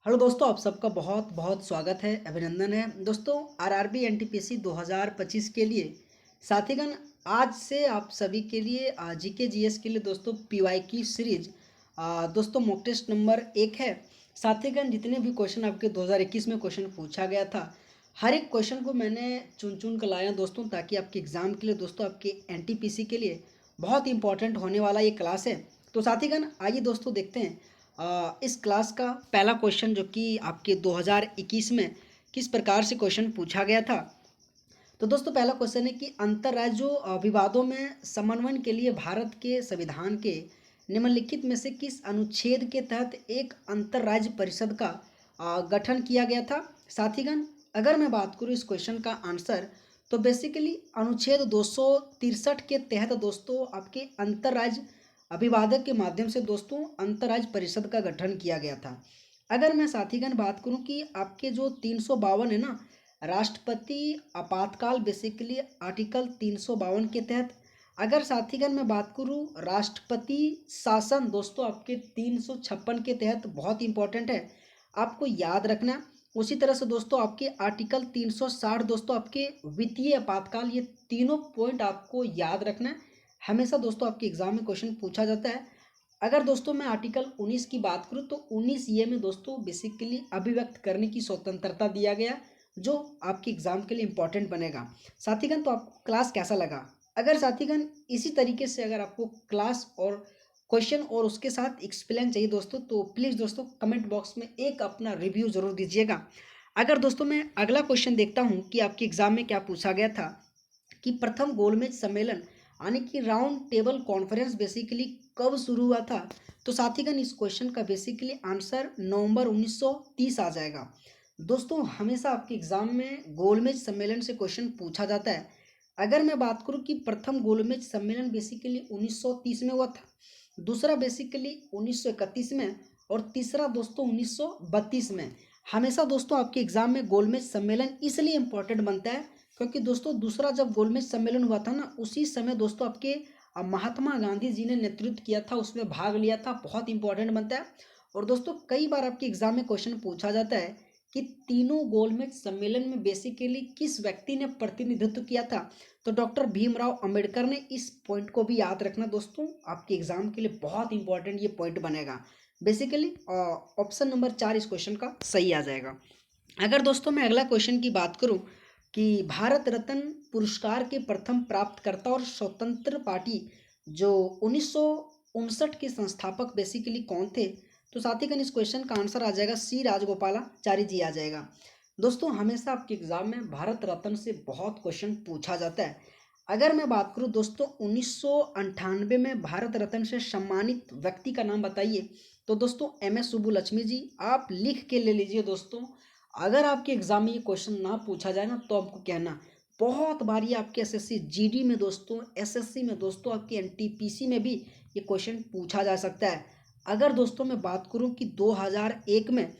Hello दोस्तों, आप सबका बहुत बहुत स्वागत है, अभिनंदन है। दोस्तों, आरआरबी एनटीपीसी 2025 के लिए साथीगण आज से आप सभी के लिए जीके जीएस के लिए दोस्तों पीवाई की सीरीज दोस्तों मॉक टेस्ट नंबर 1 है। साथीगण जितने भी क्वेश्चन आपके 2021 में क्वेश्चन पूछा गया था, हर एक क्वेश्चन को मैंने चुन चुन कर लाया दोस्तों, ताकि आपके एग्ज़ाम के लिए दोस्तों आपके एनटीपीसी के लिए बहुत इंपॉर्टेंट होने वाला ये क्लास है। तो साथीगण आइए दोस्तों देखते हैं इस क्लास का पहला क्वेश्चन, जो कि आपके 2021 में किस प्रकार से क्वेश्चन पूछा गया था। तो दोस्तों पहला क्वेश्चन है कि अंतर्राज्य विवादों में समन्वयन के लिए भारत के संविधान के निम्नलिखित में से किस अनुच्छेद के तहत एक अंतर्राज्य परिषद का गठन किया गया था। साथीगण अगर मैं बात करूँ इस क्वेश्चन का आंसर, तो बेसिकली अनुच्छेद 263 के तहत दोस्तों आपके अंतर्राज्य अभिवादक के माध्यम से दोस्तों अंतर्राज्य परिषद का गठन किया गया था। अगर मैं साथीगण बात करूं कि आपके जो 352 है ना, राष्ट्रपति आपातकाल बेसिकली आर्टिकल 352 के तहत। अगर साथीगण मैं बात करूं राष्ट्रपति शासन दोस्तों आपके 356 के तहत, बहुत इंपॉर्टेंट है, आपको याद रखना। उसी तरह से दोस्तों आपके आर्टिकल 360 दोस्तों आपके वित्तीय आपातकाल, ये तीनों पॉइंट आपको याद रखना है। हमेशा दोस्तों आपके एग्जाम में क्वेश्चन पूछा जाता है। अगर दोस्तों मैं आर्टिकल 19 की बात करूं, तो 19 ये में दोस्तों बेसिकली अभिव्यक्त करने की स्वतंत्रता दिया गया, जो आपके एग्जाम के लिए इंपॉर्टेंट बनेगा। साथीगण तो आपको क्लास कैसा लगा? अगर साथीगण इसी तरीके से अगर आपको क्लास और क्वेश्चन और उसके साथ एक्सप्लेन चाहिए दोस्तों, तो प्लीज़ दोस्तों कमेंट बॉक्स में एक अपना रिव्यू जरूर दीजिएगा। अगर दोस्तों मैं अगला क्वेश्चन देखता हूँ कि आपके एग्जाम में क्या पूछा गया था, कि प्रथम गोलमेज सम्मेलन यानी कि राउंड टेबल कॉन्फ्रेंस बेसिकली कब शुरू हुआ था। तो साथीगण इस क्वेश्चन का बेसिकली आंसर नवंबर 1930 आ जाएगा। दोस्तों हमेशा आपके एग्जाम में गोलमेज सम्मेलन से क्वेश्चन पूछा जाता है। अगर मैं बात करूं कि प्रथम गोलमेज सम्मेलन बेसिकली 1930 में हुआ था, दूसरा बेसिकली 1931 में, और तीसरा दोस्तों 1932 में। हमेशा दोस्तों आपके एग्जाम में गोलमेज सम्मेलन इसलिए इंपॉर्टेंट बनता है क्योंकि दोस्तों दूसरा जब गोलमेज सम्मेलन हुआ था ना, उसी समय दोस्तों आपके महात्मा गांधी जी ने नेतृत्व किया था, उसमें भाग लिया था, बहुत इंपॉर्टेंट बनता है। और दोस्तों कई बार आपके एग्जाम में क्वेश्चन पूछा जाता है कि तीनों गोलमेज सम्मेलन में बेसिकली किस व्यक्ति ने प्रतिनिधित्व किया था। तो डॉक्टर भीमराव अंबेडकर ने। इस पॉइंट को भी याद रखना दोस्तों, आपके एग्जाम के लिए बहुत इंपॉर्टेंट ये पॉइंट बनेगा। बेसिकली ऑप्शन नंबर 4 इस क्वेश्चन का सही आ जाएगा। अगर दोस्तों मैं अगला क्वेश्चन की बात करूं कि भारत रत्न पुरस्कार के प्रथम प्राप्तकर्ता और स्वतंत्र पार्टी जो 1959 के संस्थापक बेसिकली कौन थे। तो साथीगण इस क्वेश्चन का आंसर आ जाएगा सी राजगोपालाचारी जी आ जाएगा। दोस्तों हमेशा आपके एग्जाम में भारत रत्न से बहुत क्वेश्चन पूछा जाता है। अगर मैं बात करूं दोस्तों 1998 में भारत रत्न से सम्मानित व्यक्ति का नाम बताइए। तो दोस्तों एम एस सुब्बुलक्ष्मी जी, आप लिख के ले लीजिए दोस्तों। अगर आपके एग्जाम में ये क्वेश्चन ना पूछा जाए ना, तो आपको कहना, बहुत बार ये आपके एसएससी जीडी में दोस्तों, एसएससी में दोस्तों, आपके एनटीपीसी में भी ये क्वेश्चन पूछा जा सकता है। अगर दोस्तों मैं बात करूं कि 2001 में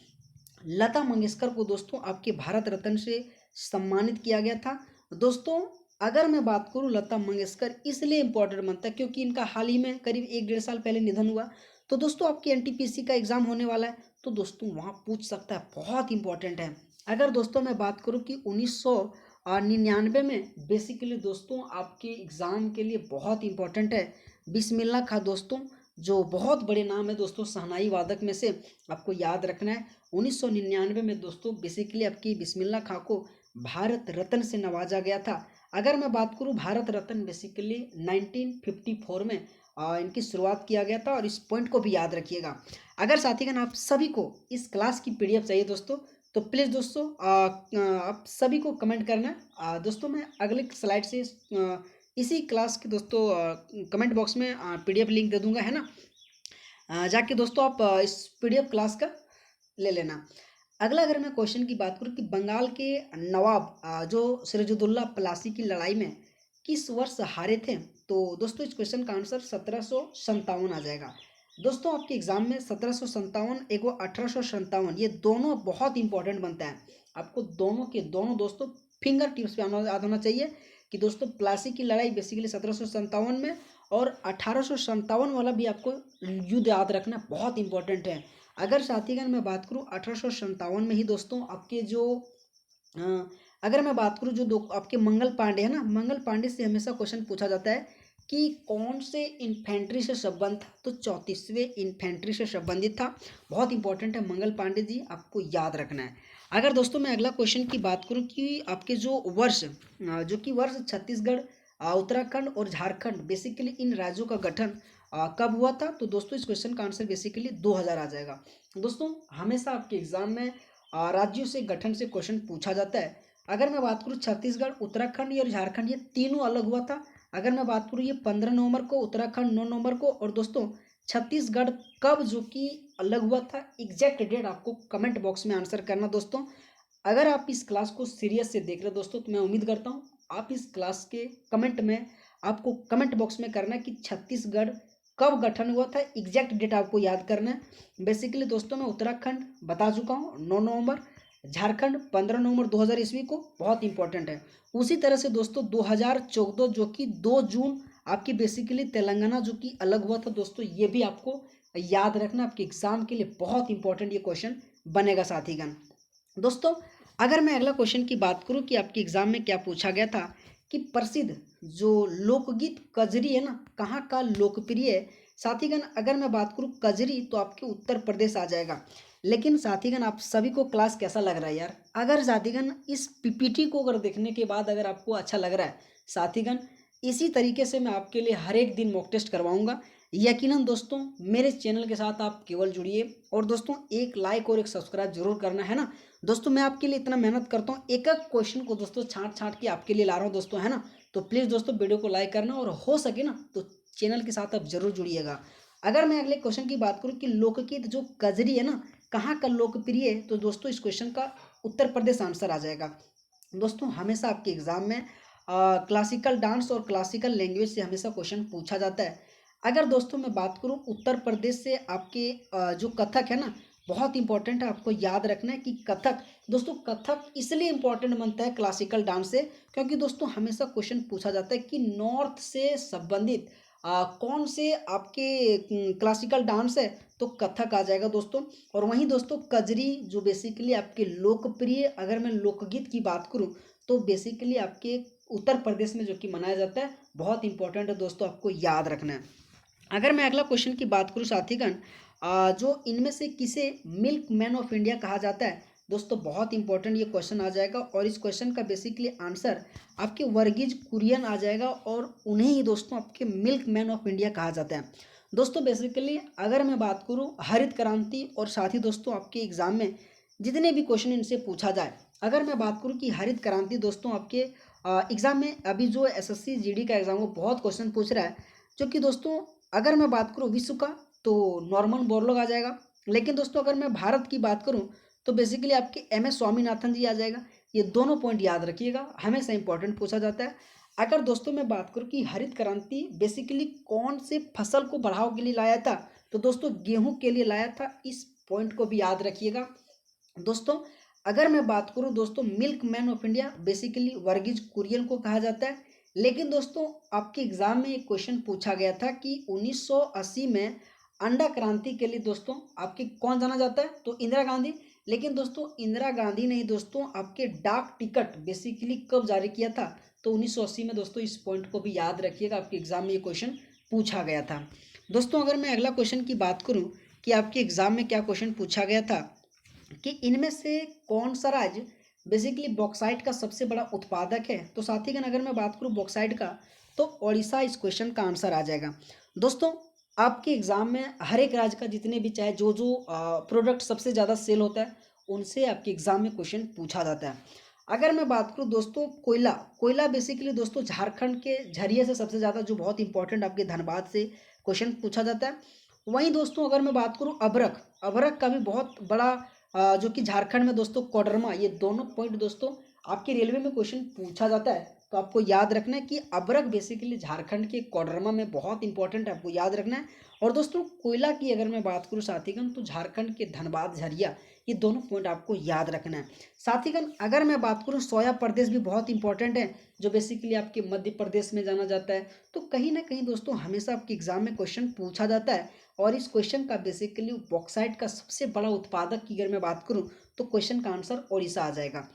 लता मंगेशकर को दोस्तों आपके भारत रत्न से सम्मानित किया गया था। दोस्तों अगर मैं बात करूं लता मंगेशकर इसलिए इंपॉर्टेंट बनता है क्योंकि इनका हाल ही में करीब 1 डेढ़ साल पहले निधन हुआ। तो दोस्तों आपके एनटीपीसी का एग्जाम होने वाला है, तो दोस्तों वहाँ पूछ सकता है, बहुत इंपॉर्टेंट है। अगर दोस्तों मैं बात करूं कि 1999 में बेसिकली दोस्तों आपके एग्ज़ाम के लिए बहुत इंपॉर्टेंट है बिस्मिल्लाह खां दोस्तों, जो बहुत बड़े नाम है दोस्तों शहनाई वादक में से, आपको याद रखना है। 1999 में दोस्तों बेसिकली आपकी बिस्मिल्लाह खां को भारत रत्न से नवाजा गया था। अगर मैं बात करूं भारत रत्न बेसिकली 1954 में इनकी शुरुआत किया गया था, और इस पॉइंट को भी याद रखिएगा। अगर साथीगण आप सभी को इस क्लास की पीडीएफ चाहिए दोस्तों, तो प्लीज़ दोस्तों आप सभी को कमेंट करना। दोस्तों मैं अगले स्लाइड से इसी क्लास के दोस्तों कमेंट बॉक्स में पीडीएफ लिंक दे दूंगा, है ना। जाके दोस्तों आप इस पीडीएफ क्लास का ले लेना। अगला अगर मैं क्वेश्चन की बात करूं कि बंगाल के नवाब जो सिराजुद्दौला प्लासी की लड़ाई में किस वर्ष हारे थे। तो दोस्तों इस क्वेश्चन का आंसर 1757 आ जाएगा। दोस्तों आपके एग्जाम में 1757 एगो 1857 ये दोनों बहुत इंपॉर्टेंट बनता है। आपको दोनों के दोनों दोस्तों फिंगर टिप्स पे याद होना चाहिए कि दोस्तों प्लासी की लड़ाई बेसिकली 1757 में, और 1857 वाला भी आपको युद्ध याद रखना बहुत इंपॉर्टेंट है। अगर साथीगण मैं बात करूँ 1857 में ही दोस्तों आपके जो अ, अगर मैं बात करूँ जो दो आपके मंगल पांडे है ना, मंगल पांडे से हमेशा क्वेश्चन पूछा जाता है कि कौन से इन्फेंट्री से संबंध था, तो 34वें इन्फेंट्री से संबंधित था। बहुत इंपॉर्टेंट है मंगल पांडे जी, आपको याद रखना है। अगर दोस्तों मैं अगला क्वेश्चन की बात करूं कि आपके जो वर्ष जो कि वर्ष छत्तीसगढ़, उत्तराखंड और झारखंड बेसिकली इन राज्यों का गठन कब हुआ था, तो दोस्तों इस क्वेश्चन का आंसर बेसिकली 2000 आ जाएगा। दोस्तों हमेशा आपके एग्जाम में राज्यों से गठन से क्वेश्चन पूछा जाता है। अगर मैं बात करूँ छत्तीसगढ़, उत्तराखंड और झारखंड ये तीनों अलग हुआ था। अगर मैं बात करूँ ये 15 नवंबर को, उत्तराखंड 9 नवंबर को, और दोस्तों छत्तीसगढ़ कब जो कि अलग हुआ था, एग्जैक्ट डेट आपको कमेंट बॉक्स में आंसर करना दोस्तों। अगर आप इस क्लास को सीरियस से देख रहे हो दोस्तों, तो मैं उम्मीद करता हूँ आप इस क्लास के कमेंट में आपको कमेंट बॉक्स में करना है कि छत्तीसगढ़ कब गठन हुआ था, एग्जैक्ट डेट आपको याद करना है। बेसिकली दोस्तों मैं उत्तराखंड बता चुका हूँ 9 नवंबर, झारखंड 15 नवंबर 2000 ईस्वी को, बहुत इंपॉर्टेंट है। उसी तरह से दोस्तों 2014 जो कि 2 जून आपकी बेसिकली तेलंगाना जो कि अलग हुआ था दोस्तों, ये भी आपको याद रखना, आपके एग्जाम के लिए बहुत इंपॉर्टेंट ये क्वेश्चन बनेगा साथीगण। दोस्तों अगर मैं अगला क्वेश्चन की बात करूं कि आपके एग्जाम में क्या पूछा गया था कि प्रसिद्ध जो लोकगीत कजरी है ना, कहाँ का लोकप्रिय है। साथीगण अगर मैं बात करूं कजरी, तो आपके उत्तर प्रदेश आ जाएगा। लेकिन साथीगण आप सभी को क्लास कैसा लग रहा है यार? अगर साथीगण इस पीपीटी को अगर देखने के बाद अगर आपको अच्छा लग रहा है साथीगण, इसी तरीके से मैं आपके लिए हर एक दिन मॉक टेस्ट करवाऊंगा। यकीनन दोस्तों मेरे चैनल के साथ आप केवल जुड़िए, और दोस्तों एक लाइक और एक सब्सक्राइब जरूर करना है ना। दोस्तों मैं आपके लिए इतना मेहनत करता हूँ, एक एक क्वेश्चन को दोस्तों छांट छांट के आपके लिए ला रहा हूँ दोस्तों, है ना। तो प्लीज़ दोस्तों वीडियो को लाइक करना, और हो सके ना तो चैनल के साथ आप जरूर जुड़िएगा। अगर मैं अगले क्वेश्चन की बात करूँ कि लोकगीत जो कजरी है ना, कहाँ का लोकप्रिय है, तो दोस्तों इस क्वेश्चन का उत्तर प्रदेश आंसर आ जाएगा। दोस्तों हमेशा आपके एग्जाम में क्लासिकल डांस और क्लासिकल लैंग्वेज से हमेशा क्वेश्चन पूछा जाता है। अगर दोस्तों मैं बात करूं उत्तर प्रदेश से आपके जो कथक है ना, बहुत इंपॉर्टेंट है, आपको याद रखना है कि कथक, दोस्तों कथक इसलिए इंपॉर्टेंट बनता है क्लासिकल डांस से, क्योंकि दोस्तों हमेशा क्वेश्चन पूछा जाता है कि नॉर्थ से संबंधित कौन से आपके क्लासिकल डांस है, तो कथक आ जाएगा दोस्तों। और वहीं दोस्तों कजरी जो बेसिकली आपके लोकप्रिय, अगर मैं लोकगीत की बात करूं, तो बेसिकली आपके उत्तर प्रदेश में जो कि मनाया जाता है, बहुत इंपॉर्टेंट है दोस्तों, आपको याद रखना है। अगर मैं अगला क्वेश्चन की बात करूं साथीगण, जो इनमें से किसे मिल्क मैन ऑफ इंडिया कहा जाता है, दोस्तों बहुत इंपॉर्टेंट ये क्वेश्चन आ जाएगा, और इस क्वेश्चन का बेसिकली आंसर आपके वर्गीज कुरियन आ जाएगा, और उन्हें ही दोस्तों आपके मिल्क मैन ऑफ इंडिया कहा जाता है। दोस्तों बेसिकली अगर मैं बात करूं हरित क्रांति, और साथ ही दोस्तों आपके एग्जाम में जितने भी क्वेश्चन इनसे पूछा जाए, अगर मैं बात करूं कि हरित क्रांति दोस्तों आपके एग्जाम में अभी जो एसएससी जीडी का एग्जाम वो बहुत क्वेश्चन पूछ रहा है, जो कि दोस्तों अगर मैं बात करूं विश्व का, तो नॉर्मन बोरलॉग आ जाएगा। लेकिन दोस्तों अगर मैं भारत की बात करूं, तो बेसिकली आपके एमएस स्वामीनाथन जी आ जाएगा। ये दोनों पॉइंट याद रखिएगा, हमेशा इंपॉर्टेंट पूछा जाता है। अगर दोस्तों मैं बात करूं कि हरित क्रांति बेसिकली कौन से फसल को बढ़ावा के लिए लाया था, तो दोस्तों गेहूं के लिए लाया था, इस पॉइंट को भी याद रखिएगा दोस्तों। अगर मैं बात करूं दोस्तों milkman of India basically Verghese Kurien को कहा जाता है। लेकिन दोस्तों आपके एग्जाम में एक क्वेश्चन पूछा गया था कि 1980 में अंडा क्रांति के लिए दोस्तों आपके कौन जाना जाता है, तो इंदिरा गांधी। लेकिन दोस्तों इंदिरा गांधी नहीं दोस्तों, आपके डाक टिकट बेसिकली कब जारी किया था, तो 1980 में दोस्तों, इस पॉइंट को भी याद रखिएगा, आपके एग्जाम में ये क्वेश्चन पूछा गया था दोस्तों। अगर मैं अगला क्वेश्चन की बात करूं कि आपके एग्जाम में क्या क्वेश्चन पूछा गया था कि इनमें से कौन सा राज्य बेसिकली बॉक्साइट का सबसे बड़ा उत्पादक है, तो साथीगण अगर मैं बात करूं बॉक्साइट का, तो ओडिशा इस क्वेश्चन का आंसर आ जाएगा दोस्तों। आपके एग्जाम में हर एक राज्य का जितने भी चाहे जो जो प्रोडक्ट सबसे ज़्यादा सेल होता है, उनसे आपके एग्जाम में क्वेश्चन पूछा जाता है। अगर मैं बात करूं दोस्तों कोयला, कोयला बेसिकली दोस्तों झारखंड के झरिए से सबसे ज़्यादा, जो बहुत इंपॉर्टेंट आपके धनबाद से क्वेश्चन पूछा जाता है। वहीं दोस्तों अगर मैं बात करूं अभ्रक, अभ्रक का भी बहुत बड़ा जो कि झारखंड में दोस्तों कोडरमा, ये दोनों पॉइंट दोस्तों आपके रेलवे में क्वेश्चन पूछा जाता है। तो आपको याद रखना है कि अभ्रक बेसिकली झारखंड के कोडरमा में, बहुत इंपॉर्टेंट है, आपको याद रखना है। और दोस्तों कोयला की अगर मैं बात करूं साथीगण, तो झारखंड के धनबाद झरिया, ये दोनों पॉइंट आपको याद रखना है साथीगण। अगर मैं बात करूं सोया प्रदेश भी बहुत इंपॉर्टेंट है, जो बेसिकली आपके मध्य प्रदेश में जाना जाता है। तो कहीं ना कहीं दोस्तों हमेशा आपके एग्जाम में क्वेश्चन पूछा जाता है। और इस क्वेश्चन का बेसिकली बॉक्साइट का सबसे बड़ा उत्पादक की अगर मैं बात करूँ तो क्वेश्चन का आंसर ओडिशा आ जाएगा।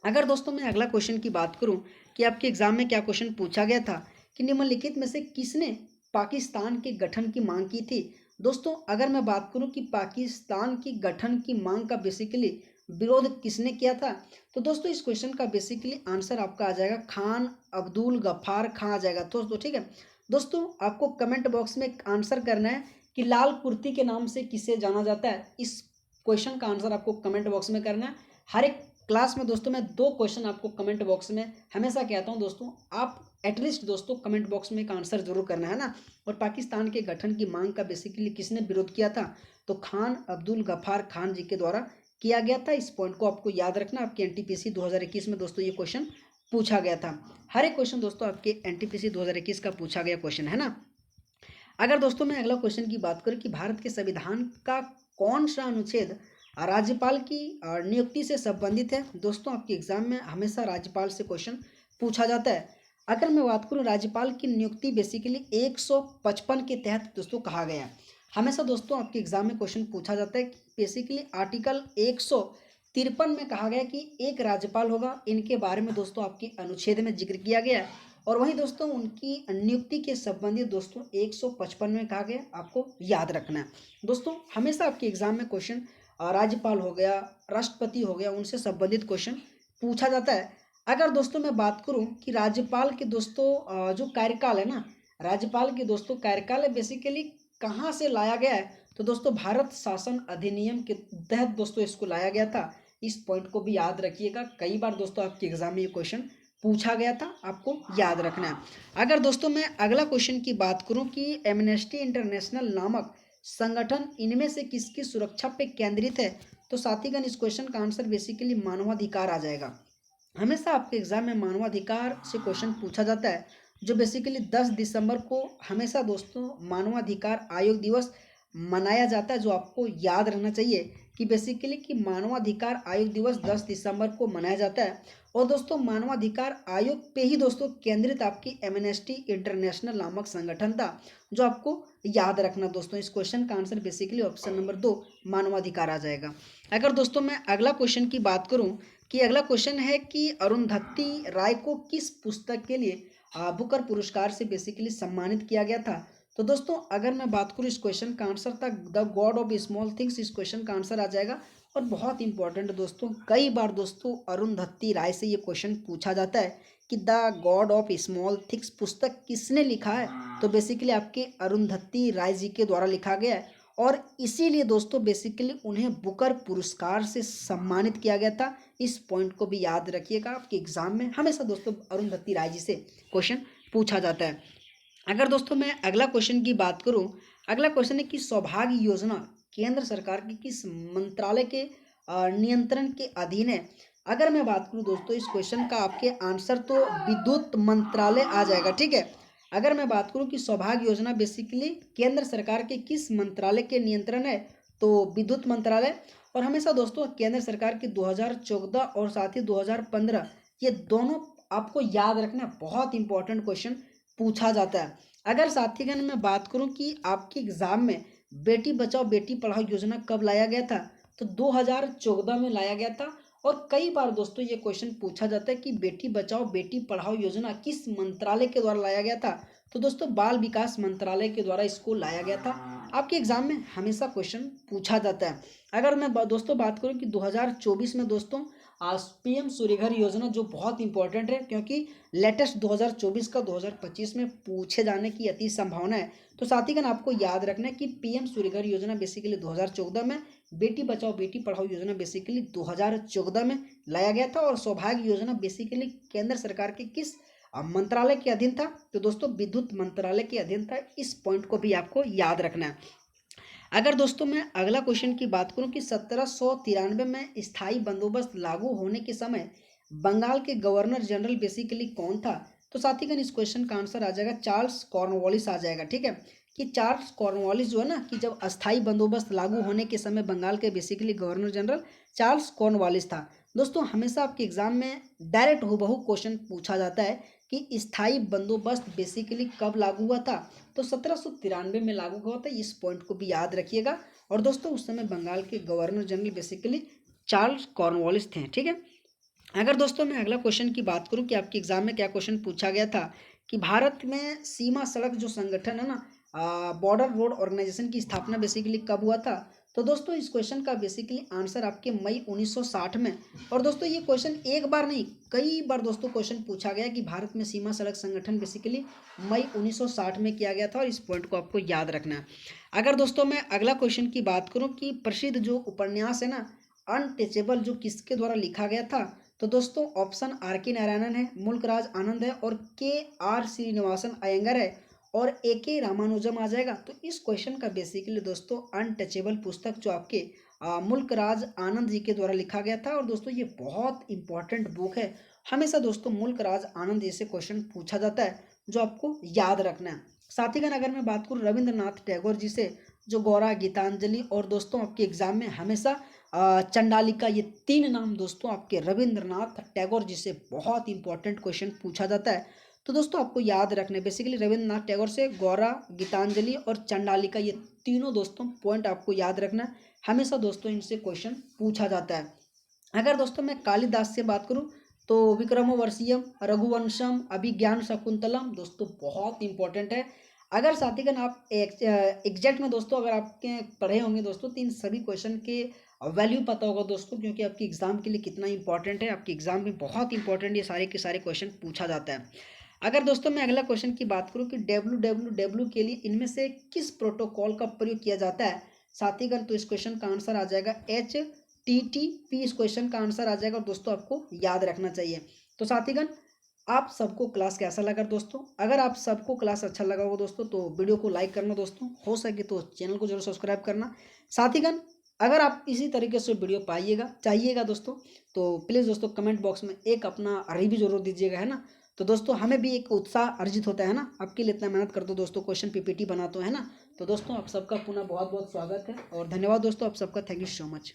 अगर दोस्तों मैं अगला क्वेश्चन की बात करूं कि आपके एग्जाम में क्या क्वेश्चन पूछा गया था कि निम्नलिखित में से किसने पाकिस्तान के गठन की मांग की थी। दोस्तों अगर मैं बात करूं कि पाकिस्तान की गठन की मांग का बेसिकली विरोध किसने किया था, तो दोस्तों इस क्वेश्चन का बेसिकली आंसर आपका आ जाएगा खान अब्दुल गफ्फार खां आ जाएगा। दोस्तों ठीक है, दोस्तों आपको कमेंट बॉक्स में आंसर करना है कि लाल कुर्ती के नाम से किसे जाना जाता है। इस क्वेश्चन का आंसर आपको कमेंट बॉक्स में करना है। हर एक क्लास में दोस्तों मैं 2 क्वेश्चन आपको कमेंट बॉक्स में हमेशा कहता हूं दोस्तों, आप एटलीस्ट दोस्तों कमेंट बॉक्स में एक आंसर जरूर करना है ना। और पाकिस्तान के गठन की मांग का बेसिकली किसने विरोध किया था, तो खान अब्दुल गफ्फार खान जी के द्वारा किया गया था। इस पॉइंट को आपको याद रखना, आपके एनटीपीसी 2021 में दोस्तों ये क्वेश्चन पूछा गया था। हर एक क्वेश्चन दोस्तों आपके एनटीपीसी 2021 का पूछा गया क्वेश्चन है ना। अगर दोस्तों मैं अगला क्वेश्चन की बात करूं कि भारत के संविधान का कौन सा अनुच्छेद राज्यपाल की नियुक्ति से संबंधित है। दोस्तों आपके एग्जाम में हमेशा राज्यपाल से क्वेश्चन पूछा जाता है। अगर मैं बात करूं राज्यपाल की नियुक्ति बेसिकली 155 के तहत दोस्तों कहा गया है। हमेशा दोस्तों आपके एग्जाम में क्वेश्चन पूछा जाता है कि बेसिकली आर्टिकल 153 में कहा गया कि एक राज्यपाल होगा। इनके बारे में दोस्तों आपके अनुच्छेद में जिक्र किया गया है। और वहीं दोस्तों उनकी नियुक्ति के संबंधित दोस्तों 155 में कहा गया, आपको याद रखना है। दोस्तों हमेशा आपके एग्जाम में क्वेश्चन राज्यपाल हो गया, राष्ट्रपति हो गया, उनसे संबंधित क्वेश्चन पूछा जाता है। अगर दोस्तों मैं बात करूं कि राज्यपाल के दोस्तों जो कार्यकाल है ना, राज्यपाल के दोस्तों कार्यकाल है बेसिकली कहाँ से लाया गया है, तो दोस्तों भारत शासन अधिनियम के तहत दोस्तों इसको लाया गया था। इस पॉइंट को भी याद रखिएगा, कई बार दोस्तों आपके एग्जाम में ये क्वेश्चन पूछा गया था, आपको याद रखना है। अगर दोस्तों मैं अगला क्वेश्चन की बात करूं कि एमनेस्टी इंटरनेशनल नामक संगठन इनमें से किसकी सुरक्षा पे केंद्रित है, तो साथीगण इस क्वेश्चन का आंसर बेसिकली मानवाधिकार आ जाएगा। हमेशा आपके एग्जाम में मानवाधिकार से क्वेश्चन पूछा जाता है, जो बेसिकली 10 दिसंबर को हमेशा दोस्तों मानवाधिकार आयोग दिवस मनाया जाता है। जो आपको याद रहना चाहिए कि बेसिकली कि मानवाधिकार आयोग दिवस 10 दिसंबर को मनाया जाता है। और दोस्तों मानवाधिकार आयोग पे ही दोस्तों केंद्रित आपकी एमनेस्टी इंटरनेशनल नामक संगठन था, जो आपको याद रखना दोस्तों। इस क्वेश्चन का आंसर बेसिकली ऑप्शन नंबर 2 मानवाधिकार आ जाएगा। अगर दोस्तों मैं अगला क्वेश्चन की बात करूं कि अगला क्वेश्चन है कि अरुंधति राय को किस पुस्तक के लिए बुकर पुरस्कार से बेसिकली सम्मानित किया गया था, तो दोस्तों अगर मैं बात करूं इस क्वेश्चन का आंसर था the God of small things. इस क्वेश्चन का आंसर आ जाएगा। और बहुत इंपॉर्टेंट दोस्तों, कई बार दोस्तों अरुंधति राय से ये क्वेश्चन पूछा जाता है कि the God of small things पुस्तक किसने लिखा है, तो बेसिकली आपके अरुंधति राय जी के द्वारा लिखा गया है। और इसीलिए दोस्तों बेसिकली उन्हें बुकर पुरस्कार से सम्मानित किया गया था। इस पॉइंट को भी याद रखिएगा, आपके एग्जाम में हमेशा दोस्तों अरुंधति राय जी से क्वेश्चन पूछा जाता है। अगर दोस्तों मैं अगला क्वेश्चन की बात करूं, अगला क्वेश्चन है कि सौभाग्य योजना केंद्र सरकार की किस मंत्रालय के नियंत्रण के अधीन है। अगर मैं बात करूं दोस्तों इस क्वेश्चन का आपके आंसर तो विद्युत मंत्रालय आ जाएगा, ठीक है। अगर मैं बात करूं कि सौभाग्य योजना बेसिकली केंद्र सरकार के किस मंत्रालय के नियंत्रण है, तो विद्युत मंत्रालय। और हमेशा दोस्तों केंद्र सरकार की 2014 और साथ ही 2015 ये दोनों आपको याद रखना, बहुत इंपॉर्टेंट क्वेश्चन पूछा जाता है। अगर साथीगण मैं बात करूं कि आपके एग्जाम में बेटी बचाओ बेटी पढ़ाओ योजना कब लाया गया था, तो 2014 में लाया गया था। और कई बार दोस्तों ये क्वेश्चन पूछा जाता है कि बेटी बचाओ बेटी पढ़ाओ योजना किस मंत्रालय के द्वारा लाया गया था, तो दोस्तों बाल विकास मंत्रालय के द्वारा इसको लाया गया था। आपके एग्जाम में हमेशा क्वेश्चन पूछा जाता है। अगर मैं दोस्तों बात करूं कि 2024 में दोस्तों पीएम सूर्यघर योजना जो बहुत इंपॉर्टेंट है, क्योंकि लेटेस्ट 2024 का 2025 में पूछे जाने की अति संभावना है। तो साथीगण आपको याद रखना है कि पीएम सूर्यघर योजना बेसिकली 2014 में, बेटी बचाओ बेटी पढ़ाओ योजना बेसिकली 2014 में लाया गया था। और सौभाग्य योजना बेसिकली केंद्र सरकार के किस मंत्रालय के अधीन था, तो दोस्तों विद्युत मंत्रालय के अधीन था। इस पॉइंट को भी आपको याद रखना है। अगर दोस्तों मैं अगला क्वेश्चन की बात करूं कि 1793 में स्थायी बंदोबस्त लागू होने के समय बंगाल के गवर्नर जनरल बेसिकली कौन था, तो साथीगण इस क्वेश्चन का आंसर आ जाएगा चार्ल्स कॉर्नवालिस आ जाएगा, ठीक है। कि चार्ल्स कॉर्नवालिस जो है ना, कि जब अस्थायी बंदोबस्त लागू होने के समय बंगाल के basically governor general Charles Cornwallis था। दोस्तों हमेशा आपके एग्जाम में डायरेक्ट हूबहू क्वेश्चन पूछा जाता है कि स्थायी बंदोबस्त बेसिकली कब लागू हुआ था, तो 1793 में लागू हुआ था। इस पॉइंट को भी याद रखिएगा। और दोस्तों उस समय बंगाल के governor general basically Charles Cornwallis थे, ठीक है। अगर दोस्तों मैं अगला क्वेश्चन की बात करूं कि आपके एग्जाम में क्या क्वेश्चन पूछा गया था कि भारत में सीमा सड़क जो संगठन है ना, बॉर्डर रोड ऑर्गेनाइजेशन की स्थापना बेसिकली कब हुआ था, तो दोस्तों इस क्वेश्चन का बेसिकली आंसर आपके मई 1960 में। और दोस्तों ये क्वेश्चन एक बार नहीं कई बार दोस्तों क्वेश्चन पूछा गया कि भारत में सीमा सड़क संगठन बेसिकली मई 1960 में किया गया था, और इस पॉइंट को आपको याद रखना है। अगर दोस्तों मैं अगला क्वेश्चन की बात करूं कि प्रसिद्ध जो उपन्यास है ना अनटचेबल जो किसके द्वारा लिखा गया था, तो दोस्तों ऑप्शन आर के नारायणन है, मुल्क राज आनंद है, और के आर श्रीनिवासन अयंगर है, और ए के रामानुजम आ जाएगा। तो इस क्वेश्चन का बेसिकली दोस्तों अनटचेबल पुस्तक जो आपके मुल्क राज आनंद जी के द्वारा लिखा गया था। और दोस्तों ये बहुत इंपॉर्टेंट बुक है, हमेशा दोस्तों मुल्क राज आनंद जी से क्वेश्चन पूछा जाता है, जो आपको याद रखना है। साथीगण अगर मैं बात करूँ रविंद्रनाथ टैगोर जी से, जो गौरा, गीतांजलि, और दोस्तों आपके एग्जाम में हमेशा चंडालिका, ये तीन नाम दोस्तों आपके रविंद्रनाथ टैगोर जी से बहुत इंपॉर्टेंट क्वेश्चन पूछा जाता है। तो दोस्तों आपको याद रखना है बेसिकली रविंद्रनाथ टैगोर से गौरा, गीतांजलि और चंडालिका, ये तीनों दोस्तों पॉइंट आपको याद रखना है, हमेशा दोस्तों इनसे क्वेश्चन पूछा जाता है। अगर दोस्तों मैं कालिदास से बात करूं तो विक्रमोर्वशीयम, रघुवंशम, अभिज्ञान शकुंतलम दोस्तों बहुत इंपॉर्टेंट है। अगर साथीगण आप एग्जैक्ट में दोस्तों अगर आपके पढ़े होंगे दोस्तों तो इन सभी क्वेश्चन के वैल्यू पता होगा दोस्तों, क्योंकि आपके एग्जाम के लिए कितना इंपॉर्टेंट है, आपके एग्जाम में बहुत इंपॉर्टेंट ये सारे के सारे क्वेश्चन पूछा जाता है। अगर दोस्तों मैं अगला क्वेश्चन की बात करूं कि डब्ल्यू के लिए इनमें से किस प्रोटोकॉल का प्रयोग किया जाता है साथीगण, तो इस क्वेश्चन का आंसर आ जाएगा HTTP, इस क्वेश्चन का आंसर आ जाएगा। और दोस्तों आपको याद रखना चाहिए। तो साथीगण आप सबको क्लास कैसा लगा दोस्तों, अगर आप सबको क्लास अच्छा लगा हो दोस्तों तो वीडियो को लाइक करना दोस्तों, हो सके तो चैनल को जरूर सब्सक्राइब करना। साथीगण अगर आप इसी तरीके से वीडियो चाहिएगा दोस्तों, तो प्लीज़ दोस्तों कमेंट बॉक्स में एक अपना रिव्यू जरूर दीजिएगा, है ना। तो दोस्तों हमें भी एक उत्साह अर्जित होता है ना, आपके लिए इतना मेहनत करते हो दोस्तों, क्वेश्चन PPT बनाते हो, है ना। तो दोस्तों आप सबका पुनः बहुत बहुत स्वागत है और धन्यवाद दोस्तों, आप सबका थैंक यू सो मच।